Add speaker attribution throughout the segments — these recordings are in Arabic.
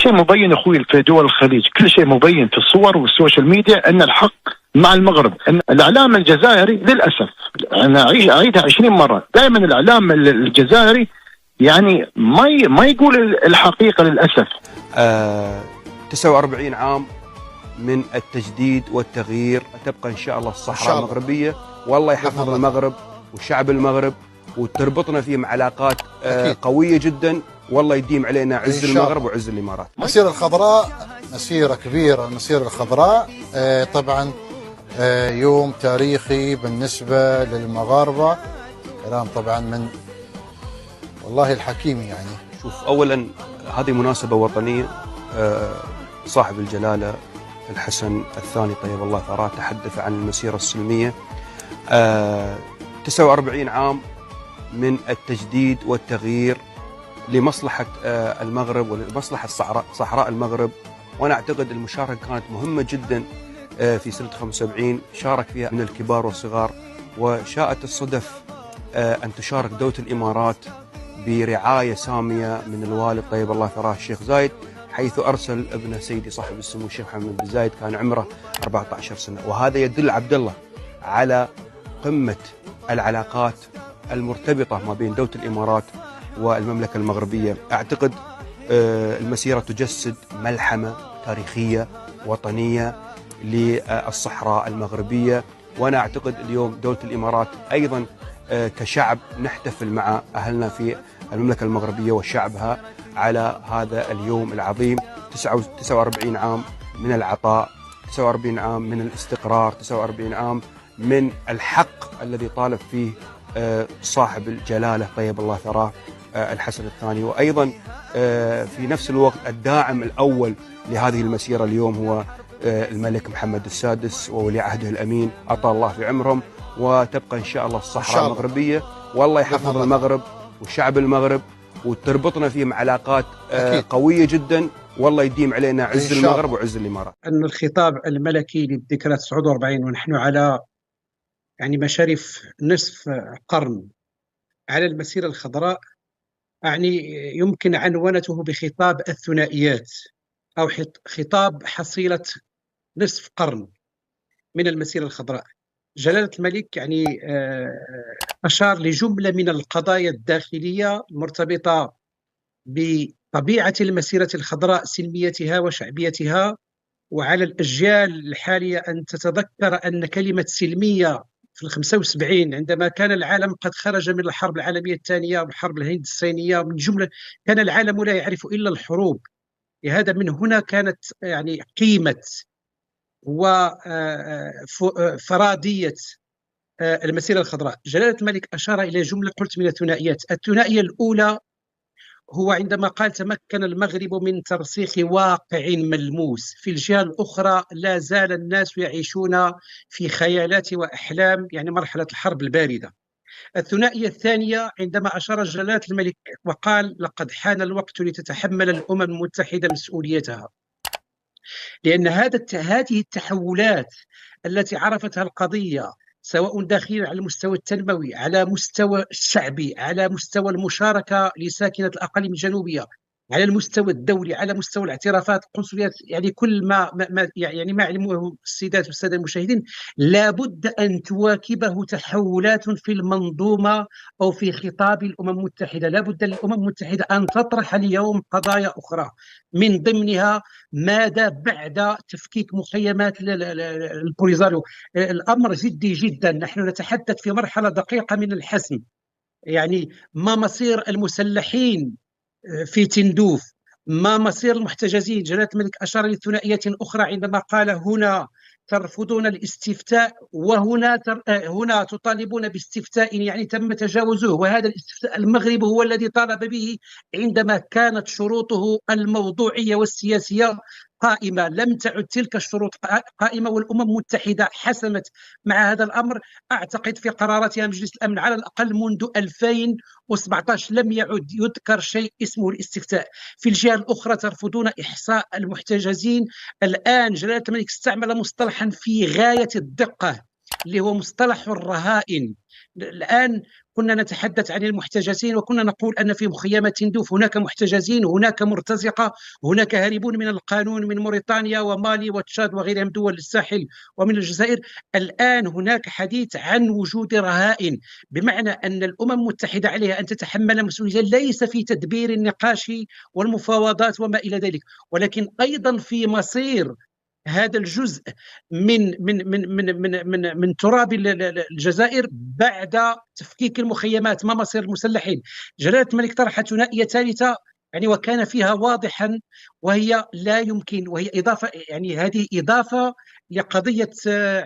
Speaker 1: شيء مبين اخوي في دول الخليج، كل شيء مبين في الصور والسوشيال ميديا ان الحق مع المغرب. ان الاعلام الجزائري للاسف، انا اعيدها 20 مره، دائما الاعلام الجزائري يعني ما يقول الحقيقه للاسف.
Speaker 2: 49 عام من التجديد والتغيير، تبقى ان شاء الله الصحراء المغربيه، والله يحفظ المغرب وشعب المغرب، وتربطنا فيهم علاقات قويه جدا، والله يديم علينا عز المغرب وعز الامارات.
Speaker 3: المسيرة الخضراء مسيرة كبيرة، المسيرة الخضراء طبعا يوم تاريخي بالنسبة للمغاربة، كلام طبعا من والله الحكيم. يعني
Speaker 2: شوف، اولا هذه مناسبة وطنية، صاحب الجلالة الحسن الثاني طيب الله ثراه تحدث عن المسيرة السلمية. 49 عام من التجديد والتغيير لمصلحة المغرب ولمصلحة صحراء المغرب، وأنا أعتقد المشاركة كانت مهمة جدا في سنة 75 شارك فيها من الكبار والصغار، وشاءت الصدف أن تشارك دولة الإمارات برعاية سامية من الوالد طيب الله ثراه الشيخ زايد، حيث أرسل ابن سيدي صاحب السمو الشيخ محمد بن زايد كان عمره 14 سنة. وهذا يدل عبد الله على قمة العلاقات المرتبطة ما بين دولة الإمارات والمملكة المغربية. أعتقد المسيرة تجسد ملحمة تاريخية وطنية للصحراء المغربية، وأنا أعتقد اليوم دولة الإمارات أيضا كشعب نحتفل مع أهلنا في المملكة المغربية وشعبها على هذا اليوم العظيم. 49 عام من العطاء، 49 عام من الاستقرار، 49 عام من الحق الذي طالب فيه صاحب الجلالة طيب الله ثراه الحسن الثاني. وأيضا في نفس الوقت الداعم الأول لهذه المسيرة اليوم هو الملك محمد السادس وولي عهده الأمين، أطال الله في عمرهم، وتبقى إن شاء الله الصحراء المغربية، والله يحفظ المغرب وشعب المغرب، وتربطنا فيهم علاقات قوية جدا، والله يديم علينا عز المغرب وعز الإمارات.
Speaker 4: أن الخطاب الملكي للذكرى 49 ونحن على يعني مشارف نصف قرن على المسيرة الخضراء، يعني يمكن عنوانته بخطاب الثنائيات أو خطاب حصيلة نصف قرن من المسيرة الخضراء. جلالة الملك يعني أشار لجملة من القضايا الداخلية المرتبطة بطبيعة المسيرة الخضراء، سلميتها وشعبيتها، وعلى الأجيال الحالية أن تتذكر أن كلمة سلمية في 75 عندما كان العالم قد خرج من الحرب العالمية الثانية وحرب الهند الصينية، من جملة كان العالم لا يعرف إلا الحروب. لهذا من هنا كانت يعني قيمة وفرادية المسيرة الخضراء. جلالة الملك أشار إلى جملة قلت من الثنائيات. الثنائية الأولى هو عندما قال تمكن المغرب من ترسيخ واقع ملموس، في الجهة الأخرى لا زال الناس يعيشون في خيالات وأحلام، يعني مرحلة الحرب الباردة. الثنائية الثانية عندما أشار جلالة الملك وقال لقد حان الوقت لتتحمل الأمم المتحدة مسؤوليتها، لأن هذه التحولات التي عرفتها القضية سواء داخليا على المستوى التنموي، على مستوى الشعبي، على مستوى المشاركة لساكنة الأقاليم الجنوبية، على المستوى الدولي، على مستوى الاعترافات، القنصليات، يعني كل ما علموه السيدات والسادة المشاهدين، لابد أن تواكبه تحولات في المنظومة أو في خطاب الأمم المتحدة. لابد للأمم المتحدة أن تطرح اليوم قضايا أخرى، من ضمنها ماذا بعد تفكيك مخيمات البوليزاريو. الأمر جدي جدا، نحن نتحدث في مرحلة دقيقة من الحسم. يعني ما مصير المسلحين في تندوف، ما مصير المحتجزين. جلالة الملك أشار لثنائية أخرى عندما قال هنا ترفضون الاستفتاء هنا تطالبون باستفتاء يعني تم تجاوزه، وهذا الاستفتاء المغرب هو الذي طالب به عندما كانت شروطه الموضوعية والسياسية قائمة. لم تعد تلك الشروط قائمة، والأمم المتحدة حسمت مع هذا الأمر. أعتقد في قراراتها مجلس الأمن على الأقل منذ 2017 لم يعد يذكر شيء اسمه الاستفتاء. في الجهة الأخرى ترفضون إحصاء المحتجزين. الآن جلالة الملك استعمل مصطلحا في غاية الدقة اللي هو مصطلح الرهائن. الآن كنا نتحدث عن المحتجزين وكنا نقول أن في مخيمات تندوف هناك محتجزين، هناك مرتزقة، هناك هاربون من القانون من موريتانيا ومالي وتشاد وغيرها من دول الساحل ومن الجزائر. الآن هناك حديث عن وجود رهائن، بمعنى أن الأمم المتحدة عليها أن تتحمل مسؤولية ليس في تدبير النقاش والمفاوضات وما إلى ذلك، ولكن أيضا في مصير هذا الجزء من تراب الجزائر بعد تفكيك المخيمات. ما مصير المسلحين؟ جلالة الملك طرح ثنائية ثالثة يعني وكان فيها واضحا، وهي لا يمكن، وهي إضافة، يعني هذه إضافة لقضية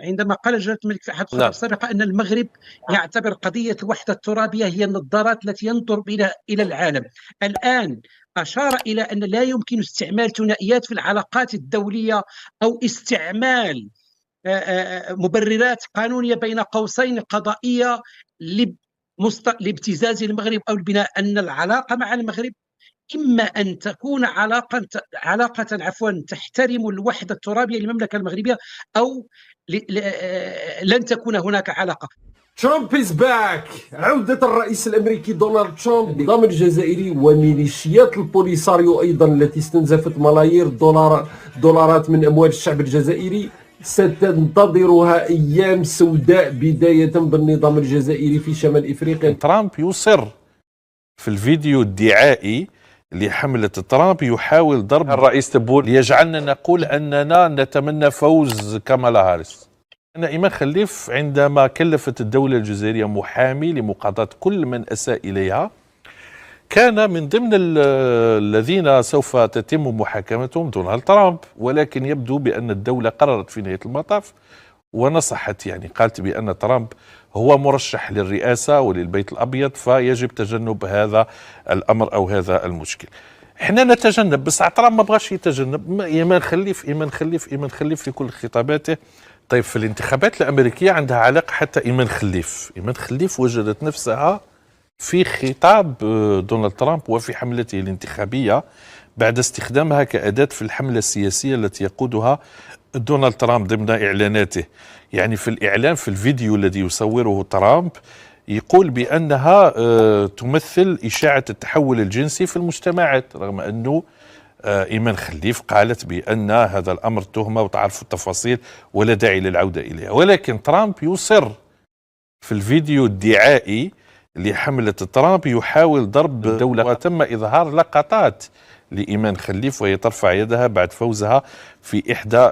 Speaker 4: عندما قال جلالة الملك في أحد الخطب السابقة أن المغرب يعتبر قضية الوحدة الترابية هي النظارات التي ينظر إلى العالم. الآن أشار إلى أن لا يمكن استعمال ثنائيات في العلاقات الدولية أو استعمال مبررات قانونية بين قوسين قضائية لابتزاز المغرب أو البناء، أن العلاقة مع المغرب إما أن تكون علاقة تحترم الوحدة الترابية للمملكة المغربية، أو لن تكون هناك علاقة.
Speaker 5: ترامب is back. عودة الرئيس الأمريكي دونالد ترامب النظام الجزائري وميليشيات البوليساريو أيضا التي استنزفت ملايير دولارات من أموال الشعب الجزائري ستنتظرها أيام سوداء بداية بالنظام الجزائري في شمال إفريقيا.
Speaker 6: ترامب يصر في الفيديو الدعائي لحملة ترامب يحاول ضرب الرئيس تبون ليجعلنا نقول أننا نتمنى فوز كامالا هاريس. أنا إيمان خليف عندما كلفت الدولة الجزائرية محامي لمقاضاة كل من أساء إليها كان من ضمن الذين سوف تتم محاكمتهم دونالد ترامب، ولكن يبدو بأن الدولة قررت في نهاية المطاف ونصحت، يعني قالت بأن ترامب هو مرشح للرئاسة وللبيت الأبيض فيجب تجنب هذا الأمر أو هذا المشكل. احنا نتجنب، بس ترامب ما بغاش يتجنب. إيمان خليف في كل خطاباته. طيب في الانتخابات الأمريكية عندها علاقة حتى إيمان خليف وجدت نفسها في خطاب دونالد ترامب وفي حملته الانتخابية بعد استخدامها كأداة في الحملة السياسية التي يقودها دونالد ترامب ضمن إعلاناته. يعني في الإعلان في الفيديو الذي يصوره ترامب يقول بأنها تمثل إشاعة التحول الجنسي في المجتمعات، رغم أنه إيمان خليف قالت بأن هذا الأمر تهمة وتعرف التفاصيل ولا داعي للعودة إليها. ولكن ترامب يصر في الفيديو الدعائي لحملة ترامب يحاول ضرب الدولة، وتم إظهار لقطات لإيمان خليف وهي ترفع يدها بعد فوزها في إحدى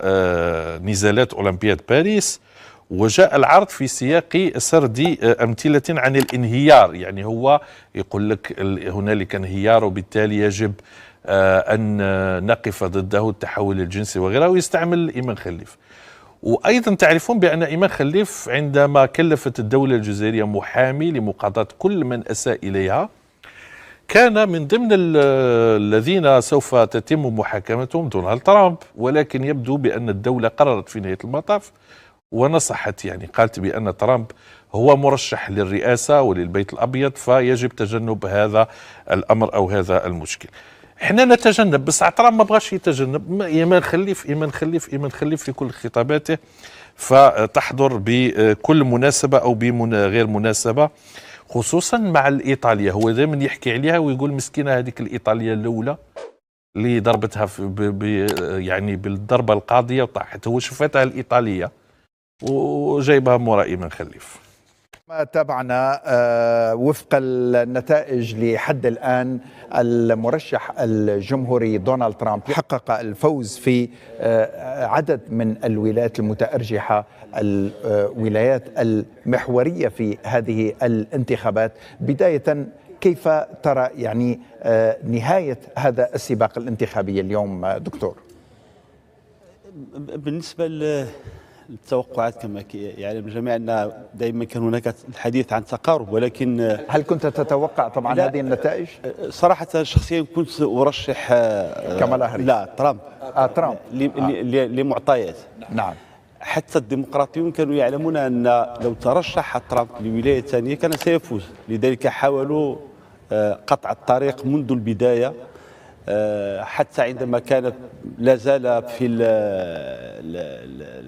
Speaker 6: نزالات أولمبياد باريس، وجاء العرض في سياق سرد أمثلة عن الانهيار. يعني هو يقول لك هنالك انهيار وبالتالي يجب أن نقف ضده التحول الجنسي وغيره، ويستعمل إيمان خليف. وأيضا تعرفون بأن إيمان خليف عندما كلفت الدولة الجزائرية محامي لمقاضاة كل من أساء إليها كان من ضمن الذين سوف تتم محاكمتهم دونالد ترامب، ولكن يبدو بأن الدولة قررت في نهاية المطاف ونصحت، يعني قالت بأن ترامب هو مرشح للرئاسة وللبيت الأبيض فيجب تجنب هذا الأمر أو هذا المشكل. احنا نتجنب، بس ترامب ما بغاش يتجنب. إيمان خليف في كل خطاباته فتحضر بكل مناسبة أو غير مناسبة، خصوصا مع الإيطالية. هو دائما يحكي عليها ويقول مسكينة هذيك الإيطالية الأولى اللي ضربتها يعني بالضربة القاضية وطاحت، هو شفتها الإيطالية وجايبها مورا إيمان خليف.
Speaker 7: تابعنا وفق النتائج لحد الآن المرشح الجمهوري دونالد ترامب حقق الفوز في عدد من الولايات المتأرجحة، الولايات المحورية في هذه الانتخابات. بداية كيف ترى يعني نهاية هذا السباق الانتخابي اليوم دكتور؟
Speaker 8: بالنسبة التوقعات كما يعلم الجميع أن دائما كان هناك الحديث عن تقارب، ولكن
Speaker 7: هل كنت تتوقع طبعا هذه النتائج؟
Speaker 8: صراحة شخصيا كنت أرشح
Speaker 7: كامالا هاريس.
Speaker 8: لا ترامب.
Speaker 7: ترامب
Speaker 8: لمعطيات.
Speaker 7: نعم.
Speaker 8: حتى الديمقراطيون كانوا يعلمون أن لو ترشح ترامب لولاية ثانية كان سيفوز، لذلك حاولوا قطع الطريق منذ البداية حتى عندما كانت لا زال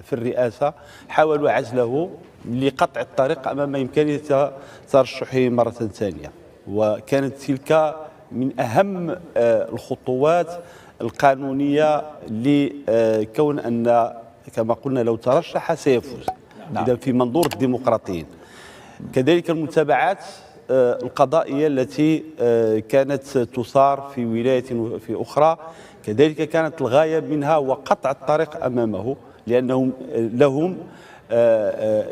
Speaker 8: في الرئاسة حاولوا عزله لقطع الطريق أمام إمكانية ترشحه مرة ثانية، وكانت تلك من أهم الخطوات القانونية لكون أن كما قلنا لو ترشح سيفوز. إذا في منظور الديمقراطيين كذلك المتابعات القضائية التي كانت تثار في ولاية في أخرى كذلك كانت الغاية منها وقطع الطريق أمامه، لأنهم لهم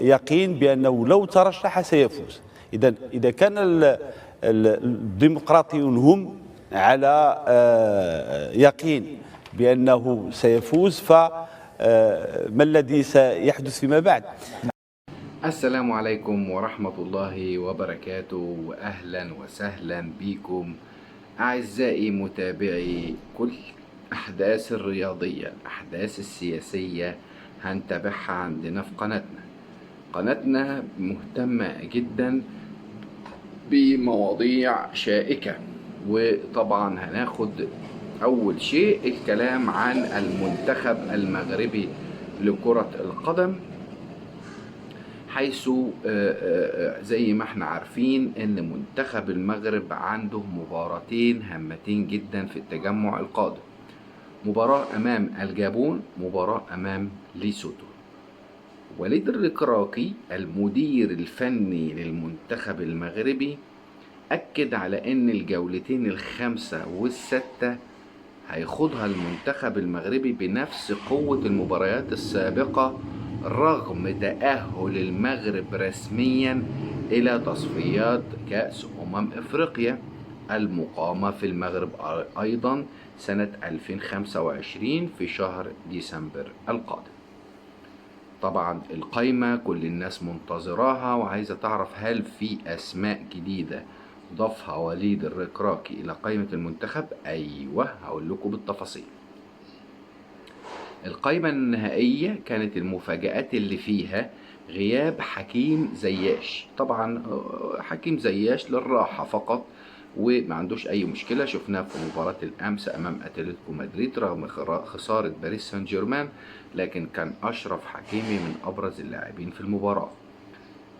Speaker 8: يقين بأنه لو ترشح سيفوز. إذا كان الديمقراطيون هم على يقين بأنه سيفوز، فما الذي سيحدث فيما بعد؟
Speaker 9: السلام عليكم ورحمة الله وبركاته، وأهلا وسهلا بكم أعزائي متابعي كل أحداث الرياضية، الأحداث السياسية هنتابعها عندنا في قناتنا مهتمة جدا بمواضيع شائكة. وطبعا هناخد أول شيء الكلام عن المنتخب المغربي لكرة القدم، حيث زي ما احنا عارفين ان منتخب المغرب عنده مباراتين هامتين جدا في التجمع القادم، مباراة امام الجابون، مباراة امام ليسوتو. وليد الركراكي المدير الفني للمنتخب المغربي اكد على ان الجولتين الخامسة والستة هيخوضها المنتخب المغربي بنفس قوة المباريات السابقة، رغم تأهل المغرب رسميا إلى تصفيات كأس أفريقيا المقامة في المغرب أيضا سنة 2025 في شهر ديسمبر القادم. طبعا القايمة كل الناس منتظراها وعايزة تعرف هل في أسماء جديدة ضافها وليد الركراكي إلى قائمة المنتخب. أيوه، هقول لكم بالتفاصيل. القائمة النهائية كانت المفاجآت اللي فيها غياب حكيم زياش. طبعا حكيم زياش للراحة فقط وما عندوش أي مشكلة، شفناه في مباراة الأمس أمام أتلتيكو مدريد رغم خسارة باريس سان جيرمان، لكن كان أشرف حكيمي من أبرز اللاعبين في المباراة.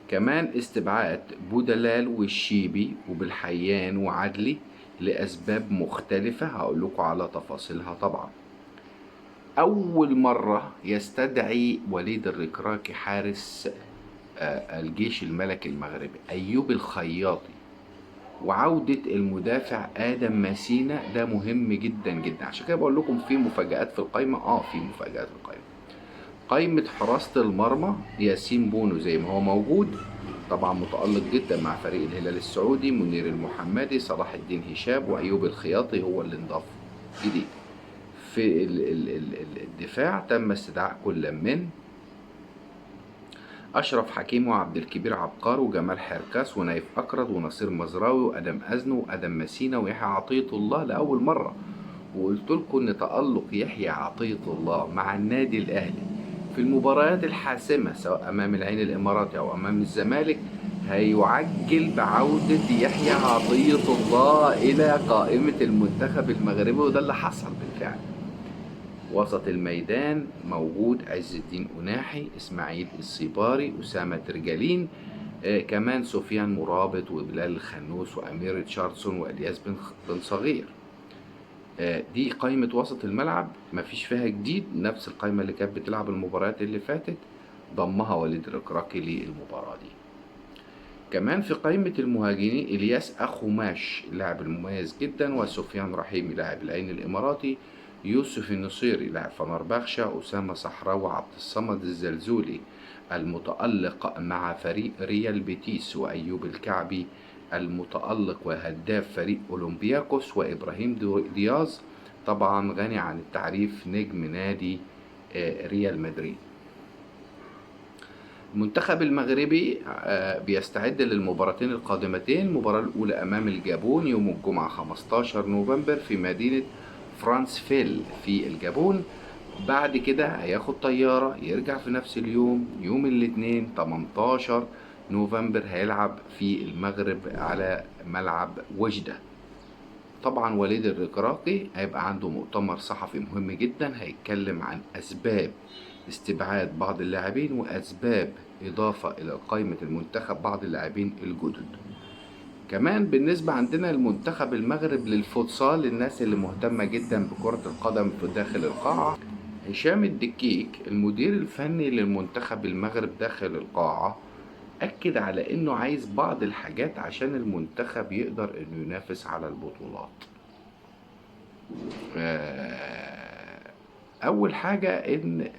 Speaker 9: كمان استبعاد بودلال والشيبي وبالحيان وعدلي لأسباب مختلفة هقول لكم على تفاصيلها. طبعا أول مرة يستدعي وليد الركراكي حارس الجيش الملكي المغربي أيوب الخياطي وعودة المدافع آدم مسينا، ده مهم جدا جدا. عشان كده بقول لكم في مفاجآت في القائمة. في مفاجآت في القائمة. قائمة حراسة المرمى ياسين بونو زي ما هو موجود، طبعا متألق جدا مع فريق الهلال السعودي، منير المحمدي، صلاح الدين هشام، وأيوب الخياطي هو اللي انضاف جديد. في الدفاع تم استدعاء كل من أشرف حكيم وعبد الكبير عبقار وجمال حركاس ونايف أكرد ونصير مزراوي وأدم أزنو وأدم مسينا ويحيى عطية الله لأول مرة. وقلت لكم إن تألق يحيى عطية الله مع النادي الأهلي في المباريات الحاسمة سواء أمام العين الإماراتي أو أمام الزمالك هيعجل بعودة يحيى عطية الله إلى قائمة المنتخب المغربي، وده اللي حصل بالفعل. وسط الميدان موجود عز الدين أناحي، إسماعيل الصيباري، أسامة ترجالين، كمان سفيان مرابط وبلال الخنوس وأمير ريتشاردسون وإلياس بن صغير. دي قائمة وسط الملعب مفيش فيها جديد، نفس القائمة اللي كانت بتلعب المباريات اللي فاتت ضمها وليد الركراكي للمباراة دي. كمان في قائمة المهاجمين إلياس أخوماش اللاعب المميز جدا، وسفيان رحيمي لاعب العين الإماراتي، يوسف النصيري لاعب فنربخشة، أسامة صحراوي وعبد الصمد الزلزولي المتألق مع فريق ريال بيتيس، وأيوب الكعبي المتألق وهداف فريق أولمبياكوس، وإبراهيم دياز طبعا غني عن التعريف نجم نادي ريال مدريد. المنتخب المغربي بيستعد للمباراتين القادمتين. المباراة الأولى أمام الجابون يوم الجمعة 15 نوفمبر في مدينة فرانسفيل في الجابون. بعد كده هياخد طيارة يرجع في نفس اليوم، يوم الاثنين 18 نوفمبر هيلعب في المغرب على ملعب وجدة. طبعا وليد الركراكي هيبقى عنده مؤتمر صحفي مهم جدا، هيتكلم عن أسباب استبعاد بعض اللاعبين وأسباب إضافة إلى قائمة المنتخب بعض اللاعبين الجدد. كمان بالنسبة عندنا المنتخب المغرب للفوتسال، للناس اللي مهتمة جدا بكرة القدم في داخل القاعة، هشام الدكيك المدير الفني للمنتخب المغرب داخل القاعة أكد على إنه عايز بعض الحاجات عشان المنتخب يقدر إنه ينافس على البطولات. أول حاجة إن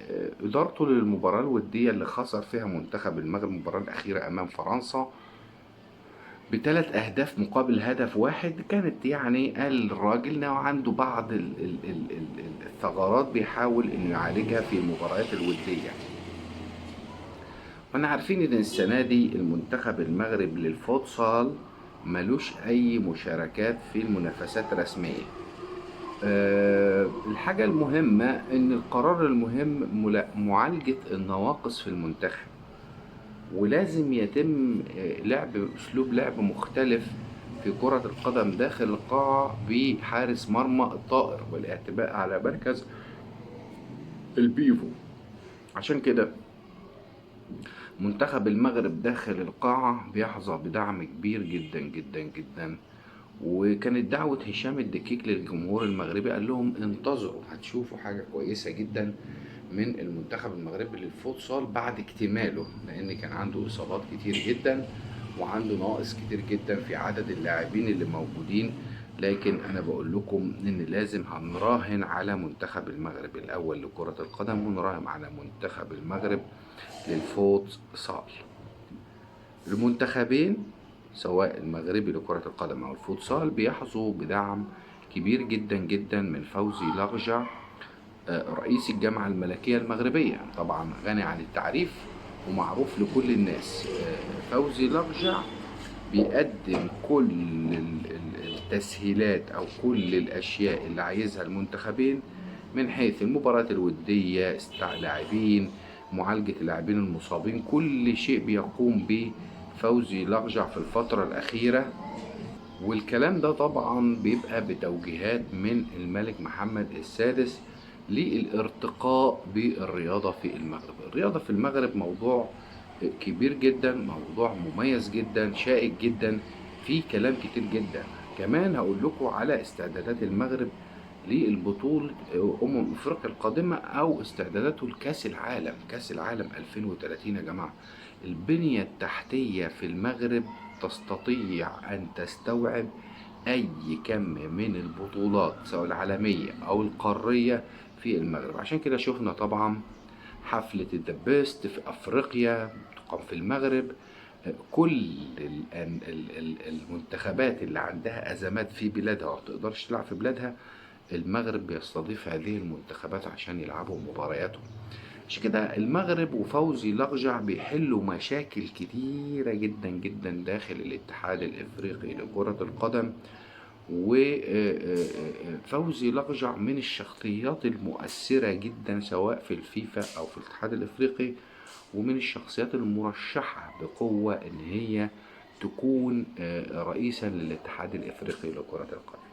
Speaker 9: إدارته للمباراة الودية اللي خسر فيها منتخب المغرب المباراة الأخيرة أمام فرنسا ب3 أهداف مقابل هدف واحد، كانت يعني قال الراجل إنه عنده بعض الثغرات بيحاول إنه يعالجها في المباريات الودية. واحنا عارفين ان السنة دي المنتخب المغرب للفوتسال ملوش اي مشاركات في المنافسات الرسمية. الحاجة المهمة ان القرار المهم معالجة النواقص في المنتخب، ولازم يتم لعب اسلوب لعب مختلف في كرة القدم داخل القاعة بحارس مرمى الطائر والاعتماد على مركز البيفو. عشان كده منتخب المغرب داخل القاعة بيحظى بدعم كبير جدا جدا جدا، وكانت دعوة هشام الدكيك للجمهور المغربي، قال لهم انتظروا هتشوفوا حاجة كويسة جدا من المنتخب المغربي للفوتسال بعد اكتماله، لأن كان عنده إصابات كتير جدا وعنده ناقص كتير جدا في عدد اللاعبين اللي موجودين. لكن أنا بقول لكم إن لازم هنراهن على منتخب المغرب الأول لكرة القدم ونراهن على منتخب المغرب للفوتسال. المنتخبين سواء المغربي لكرة القدم أو الفوتسال بيحظوا بدعم كبير جدا جدا من فوزي لغجع رئيس الجامعة الملكية المغربية، طبعا غني عن التعريف ومعروف لكل الناس. فوزي لغجع بيقدم كل التسهيلات أو كل الأشياء اللي عايزها المنتخبين من حيث المباريات الودية، لاعبين، معالجة اللاعبين المصابين، كل شيء بيقوم به فوزي لغجع في الفترة الأخيرة. والكلام ده طبعا بيبقى بتوجيهات من الملك محمد السادس للارتقاء بالرياضة في المغرب. الرياضة في المغرب موضوع كبير جدا، موضوع مميز جدا، شائك جدا، فيه كلام كتير جدا. كمان هقول لكم على استعدادات المغرب للبطولة أفريقيا القادمة أو استعداداته لكأس العالم، كأس العالم 2030 يا جماعة. البنية التحتية في المغرب تستطيع أن تستوعب أي كم من البطولات سواء العالمية أو القارية في المغرب. عشان كده شفنا طبعا حفلة الدبست في أفريقيا تقام في المغرب. كل المنتخبات اللي عندها أزمات في بلادها ومتقدرش تلعب في بلادها، المغرب بيستضيف هذه المنتخبات عشان يلعبوا مبارياتهم. عشان كده المغرب وفوزي لغجع بيحلوا مشاكل كتيرة جدا جدا داخل الاتحاد الافريقي لكرة القدم. وفوزي لغجع من الشخصيات المؤثرة جدا سواء في الفيفا او في الاتحاد الافريقي، ومن الشخصيات المرشحة بقوة ان هي تكون رئيسا للاتحاد الافريقي لكرة القدم.